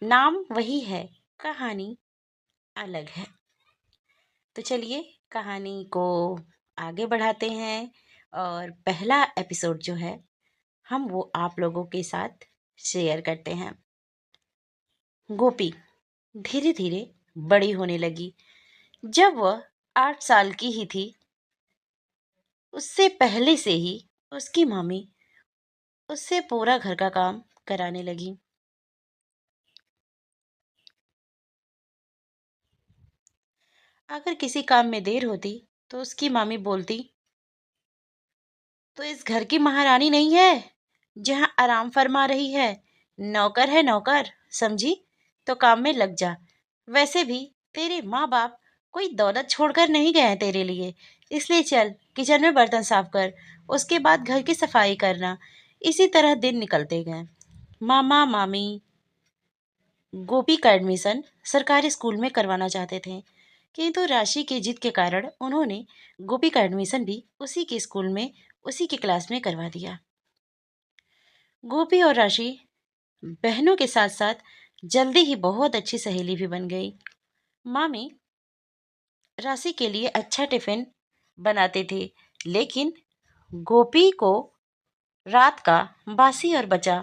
नाम वही है, कहानी अलग है। तो चलिए कहानी को आगे बढ़ाते हैं और पहला एपिसोड जो है हम वो आप लोगों के साथ शेयर करते हैं। गोपी धीरे धीरे बड़ी होने लगी। जब वह 8 साल की ही थी, उससे पहले से ही उसकी मम्मी उससे पूरा घर का काम कराने लगी। अगर किसी काम में देर होती तो उसकी मामी बोलती, तो इस घर की महारानी नहीं है जहां आराम फरमा रही है, नौकर है नौकर, समझी? तो काम में लग जा। वैसे भी तेरे माँ बाप कोई दौलत छोड़कर नहीं गए हैं तेरे लिए, इसलिए चल किचन में बर्तन साफ कर, उसके बाद घर की सफाई करना। इसी तरह दिन निकलते गए। मामा मामी गोपी का एडमिशन सरकारी स्कूल में करवाना चाहते थे, किंतु राशि की जिद के कारण उन्होंने गोपी का एडमिशन भी उसी के स्कूल में उसी की क्लास में करवा दिया। गोपी और राशि बहनों के साथ साथ जल्दी ही बहुत अच्छी सहेली भी बन गई। मामी राशि के लिए अच्छा टिफिन बनाते थे, लेकिन गोपी को रात का बासी और बचा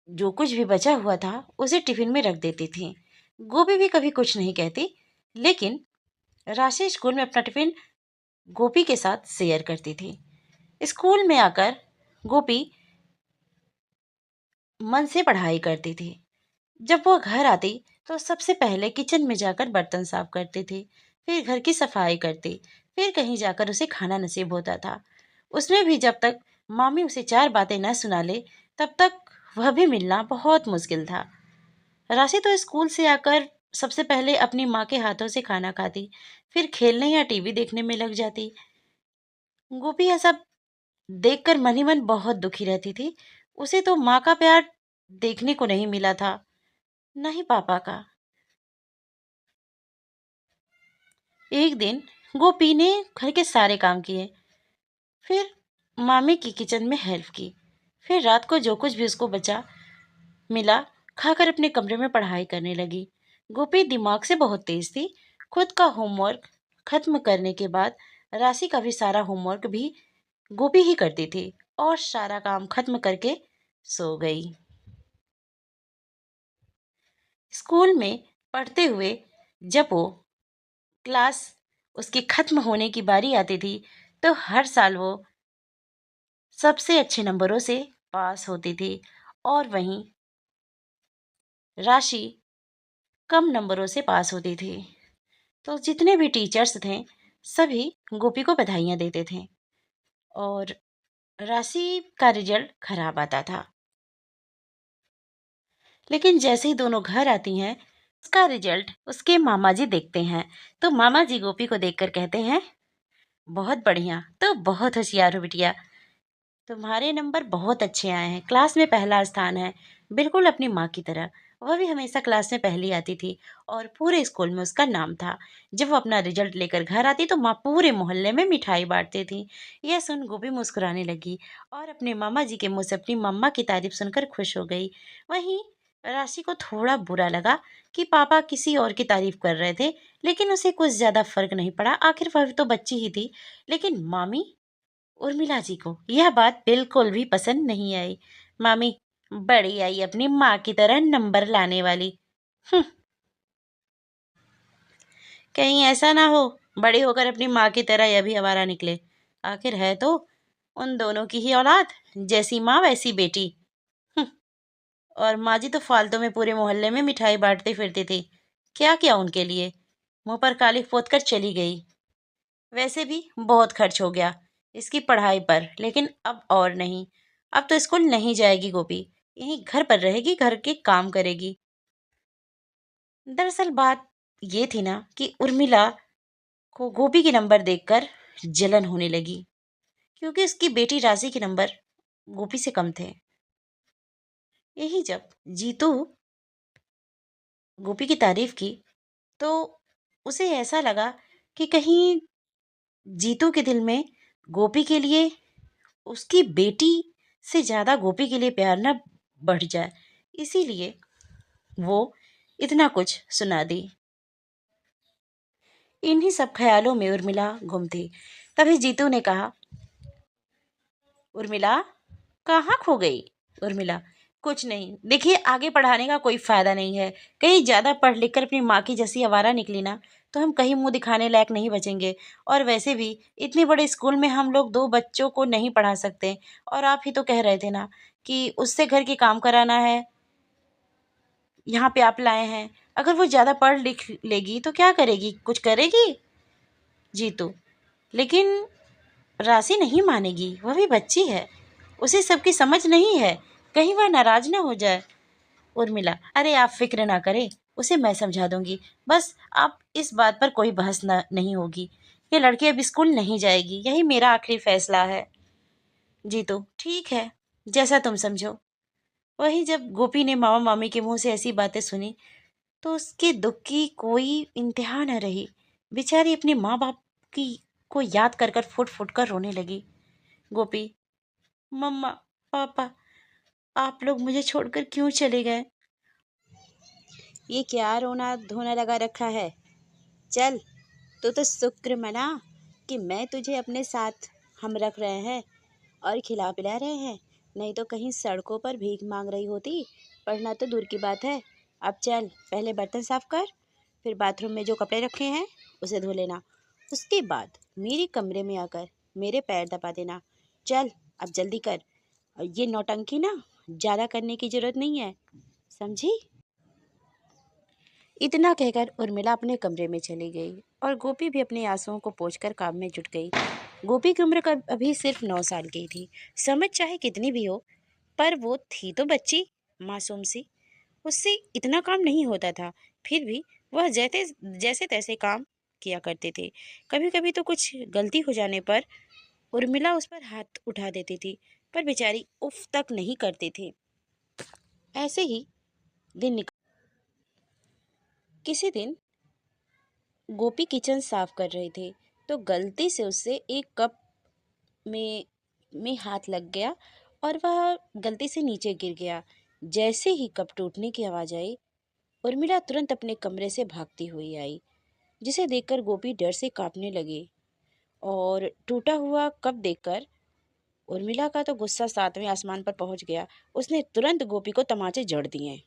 जो कुछ भी बचा हुआ था उसे टिफिन में रख देती थी। गोपी भी कभी कुछ नहीं कहती, लेकिन राशि स्कूल में अपना टिफिन गोपी के साथ शेयर करती थी। स्कूल में आकर गोपी मन से पढ़ाई करती थी। जब वो घर आती तो सबसे पहले किचन में जाकर बर्तन साफ करती थी, फिर घर की सफाई करती, फिर कहीं जाकर उसे खाना नसीब होता था। उसमें भी जब तक मामी उसे 4 बातें न सुना ले, तब तक वह भी मिलना बहुत मुश्किल था। राशि तो स्कूल से आकर सबसे पहले अपनी माँ के हाथों से खाना खाती, फिर खेलने या टीवी देखने में लग जाती। गोपी यह सब देखकर मन ही मन बहुत दुखी रहती थी। उसे तो माँ का प्यार देखने को नहीं मिला था, न ही पापा का। एक दिन गोपी ने घर के सारे काम किए, फिर मामी की किचन में हेल्प की, फिर रात को जो कुछ भी उसको बचा मिला खाकर अपने कमरे में पढ़ाई करने लगी। गोपी दिमाग से बहुत तेज थी। खुद का होमवर्क खत्म करने के बाद राशि का भी सारा होमवर्क भी गोपी ही करती थी और सारा काम खत्म करके सो गई। स्कूल में पढ़ते हुए जब वो क्लास उसकी खत्म होने की बारी आती थी, तो हर साल वो सबसे अच्छे नंबरों से पास होती थी, और वहीं राशि कम नंबरों से पास होती थी। तो जितने भी टीचर्स थे सभी गोपी को बधाइयाँ देते थे, और राशि का रिजल्ट खराब आता था। लेकिन जैसे ही दोनों घर आती हैं, उसका रिजल्ट उसके मामा जी देखते हैं। तो मामा जी गोपी को देखकर कहते हैं, बहुत बढ़िया, तो बहुत होशियार हो बिटिया, तुम्हारे नंबर बहुत अच्छे आए हैं, क्लास में पहला स्थान है, बिल्कुल अपनी माँ की तरह। वह भी हमेशा क्लास में पहली आती थी और पूरे स्कूल में उसका नाम था। जब वो अपना रिजल्ट लेकर घर आती तो माँ पूरे मोहल्ले में मिठाई बांटती थी। यह सुन गोपी मुस्कुराने लगी और अपने मामा जी के मुंह से अपनी मम्मा की तारीफ सुनकर खुश हो गई। वहीं राशि को थोड़ा बुरा लगा कि पापा किसी और की तारीफ कर रहे थे, लेकिन उसे कुछ ज्यादा फर्क नहीं पड़ा, आखिर वह तो बच्ची ही थी। लेकिन मामी उर्मिला जी को यह बात बिल्कुल भी पसंद नहीं आई। मामी बड़ी आई अपनी माँ की तरह नंबर लाने वाली। हम्म, कहीं ऐसा ना हो बड़ी होकर अपनी माँ की तरह यह भी आवारा निकले। आखिर है तो उन दोनों की ही औलाद, जैसी माँ वैसी बेटी। हम्म, और माँ जी तो फालतू में पूरे मोहल्ले में मिठाई बांटती फिरती थी। क्या क्या उनके लिए, मुंह पर काली पोत कर चली गई। वैसे भी बहुत खर्च हो गया इसकी पढ़ाई पर, लेकिन अब और नहीं। अब तो स्कूल नहीं जाएगी गोपी, यहीं घर पर रहेगी, घर के काम करेगी। दरअसल बात ये थी ना कि उर्मिला को गोपी के नंबर देखकर जलन होने लगी, क्योंकि उसकी बेटी राशि के नंबर गोपी से कम थे। यही जब जीतू गोपी की तारीफ की, तो उसे ऐसा लगा कि कहीं जीतू के दिल में गोपी के लिए उसकी बेटी से ज्यादा गोपी के लिए प्यार न बढ़ जाए। इसीलिए वो इतना कुछ सुना दी। इन्हीं सब ख्यालों में उर्मिला गुम थी। तभी जीतू ने कहा, उर्मिला, कहाँ खो गई? उर्मिला, कुछ नहीं, देखिए आगे पढ़ाने का कोई फायदा नहीं है। कहीं ज्यादा पढ़ लिख कर अपनी माँ की जैसी आवारा निकली ना, तो हम कहीं मुंह दिखाने लायक नहीं बचेंगे। और वैसे भी इतने बड़े स्कूल में हम लोग दो बच्चों को नहीं पढ़ा सकते। और आप ही तो कह रहे थे ना कि उससे घर के काम कराना है, यहाँ पे आप लाए हैं। अगर वो ज्यादा पढ़ लिख लेगी तो क्या करेगी, कुछ करेगी? जीतू, लेकिन राशि नहीं मानेगी, वह भी बच्ची है, उसे सबकी समझ नहीं है, कहीं वह नाराज ना हो जाए। उर्मिला, अरे आप फिक्र ना करें, उसे मैं समझा दूंगी। बस आप इस बात पर कोई बहस ना नहीं होगी। ये लड़की अब स्कूल नहीं जाएगी, यही मेरा आखिरी फैसला है। जीतू, ठीक है, जैसा तुम समझो। वही जब गोपी ने मामा मामी के मुंह से ऐसी बातें सुनी तो उसके दुख की कोई इंतहा न रही। बेचारी अपने माँ बाप की को याद कर कर फुट फुट कर रोने लगी। गोपी, मम्मा, पापा, आप लोग मुझे छोड़कर क्यों चले गए? ये क्या रोना धोना लगा रखा है? चल, तू तो शुक्र मना कि मैं तुझे अपने साथ हम रख रहे हैं और खिला पिला रहे हैं, नहीं तो कहीं सड़कों पर भीख मांग रही होती। पढ़ना तो दूर की बात है। अब चल, पहले बर्तन साफ कर, फिर बाथरूम में जो कपड़े रखे हैं उसे धो लेना। उसके बाद मेरे कमरे में आकर मेरे पैर दबा देना। चल, अब जल्दी कर। और ये नौटंकी ना ज़्यादा करने की जरूरत नहीं है, समझी? इतना कहकर उर्मिला अपने कमरे में चली गई और गोपी भी अपने आंसुओं को पोंछकर काम में जुट गई। गोपी की उम्र अभी सिर्फ 9 साल की थी। समझ चाहे कितनी भी हो, पर वो थी तो बच्ची, मासूम सी। उससे इतना काम नहीं होता था। फिर भी वह जैसे जैसे तैसे काम किया करते थे। कभी कभी तो कुछ गलती हो जाने पर उर्मिला उस पर हाथ उठा देती थी, पर बेचारी उफ तक नहीं करती थी। ऐसे ही दिन निकल किसी दिन गोपी किचन साफ कर रही थी तो गलती से उससे एक कप में हाथ लग गया और वह गलती से नीचे गिर गया। जैसे ही कप टूटने की आवाज आई, उर्मिला तुरंत अपने कमरे से भागती हुई आई, जिसे देखकर गोपी डर से कांपने लगी। और टूटा हुआ कप देखकर उर्मिला का तो गुस्सा 7वें आसमान पर पहुंच गया। उसने तुरंत गोपी को तमाचे जड़ दिए।